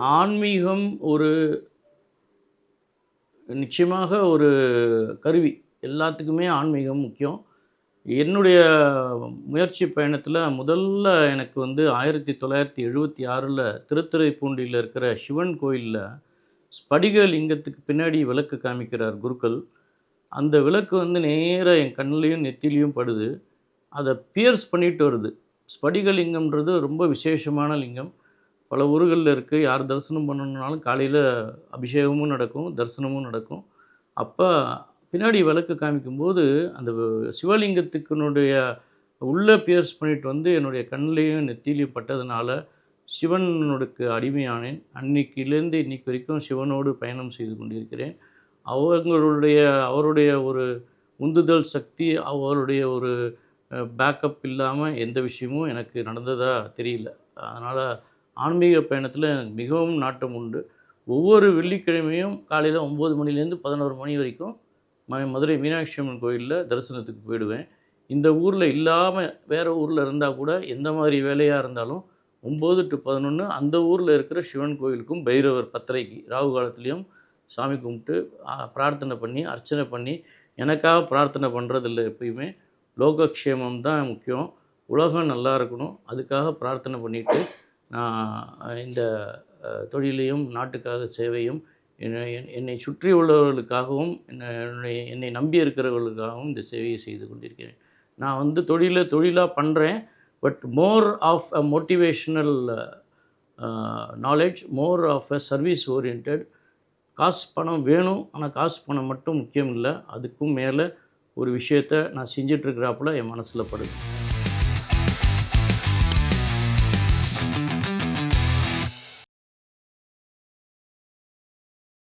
ஆன்மீகம் ஒரு நிச்சயமாக ஒரு கருவி. எல்லாத்துக்குமே ஆன்மீகம் முக்கியம். என்னுடைய முயற்சி பயணத்தில முதல்ல எனக்கு 1976ல திருத்துறைப்பூண்டியில இருக்கிற சிவன் கோயில்ல ஸ்படிக லிங்கத்துக்கு பின்னாடி விளக்கு காமிக்கிறார் குருக்கள். அந்த விளக்கு நேரா என் கண்லயும், நெத்திலயும் படுது. அத பியர்ஸ் பண்ணிட்டு வருது. ஸ்படிகலிங்கம்ன்றது ரொம்ப விசேஷமான லிங்கம். பல ஊர்கள்ல இருக்கு. யார் தரிசனம் பண்ணணும்னாலும் காலையில அபிஷேகமும் நடக்கும், தரிசனமும் நடக்கும். அப்ப பின்னாடி விளக்கு காமிக்கும்போது, அந்த சிவலிங்கத்துக்கினுடைய உள்ள பியர்ஸ் பண்ணிட்டு என்னுடைய கண்லயும், நெத்திலயும் பட்டதுனால, சிவனுக்கு அடிமையானேன். அன்னைக்கிலேருந்து இன்னைக்கு வரைக்கும் சிவனோடு பயணம் செய்து கொண்டிருக்கிறேன். அவங்களுடைய அவருடைய ஒரு உந்துதல் சக்தி, அவருடைய ஒரு பேக்கப் இல்லாம எந்த விஷயமும் எனக்கு நடந்ததா தெரியல. அதனால ஆன்மீக பயணத்தில எனக்கு மிகவும் நாட்டம் உண்டு. ஒவ்வொரு வெள்ளிக்கிழமையும் காலையில 9 மணிலேருந்து 11 மணி வரைக்கும் மதுரை மீனாட்சி அம்மன் கோயில்ல தரிசனத்துக்கு போயிடுவேன். இந்த ஊர்ல இல்லாம வேற ஊர்ல இருந்தா கூட எந்த மாதிரி வேலையா இருந்தாலும் 9 டூ 11 அந்த ஊர்ல இருக்கிற சிவன் கோயிலுக்கும் பைரவர் 10:30க்கு ராகு காலத்திலயும் சாமி கும்பிட்டு பிரார்த்தனை பண்ணி, அர்ச்சனை பண்ணி எனக்காக பிரார்த்தனை பண்ணுறதில்ல எப்பயுமே. லோகக்ஷேமம் தான் முக்கியம். உலகம் நல்லா இருக்கணும். அதுக்காக பிரார்த்தனை பண்ணிட்டு, நான் இந்த தொழிலையும், நாட்டுக்காக சேவையும், என்னை சுற்றி உள்ளவர்களுக்காகவும், என்னை நம்பி இருக்கிறவர்களுக்காகவும் இந்த சேவையை செய்து கொண்டிருக்கிறேன். நான் தொழிலா பண்ணுறேன். But more of a motivational knowledge, more of a service oriented. காசு பணம் வேணும். ஆனால் காசு பணம் மட்டும் முக்கியம் இல்ல. அதுக்கும் மேல ஒரு விஷயத்த நான் செஞ்சிட்ருக்கிறாப்புல என் மனசுல படுது.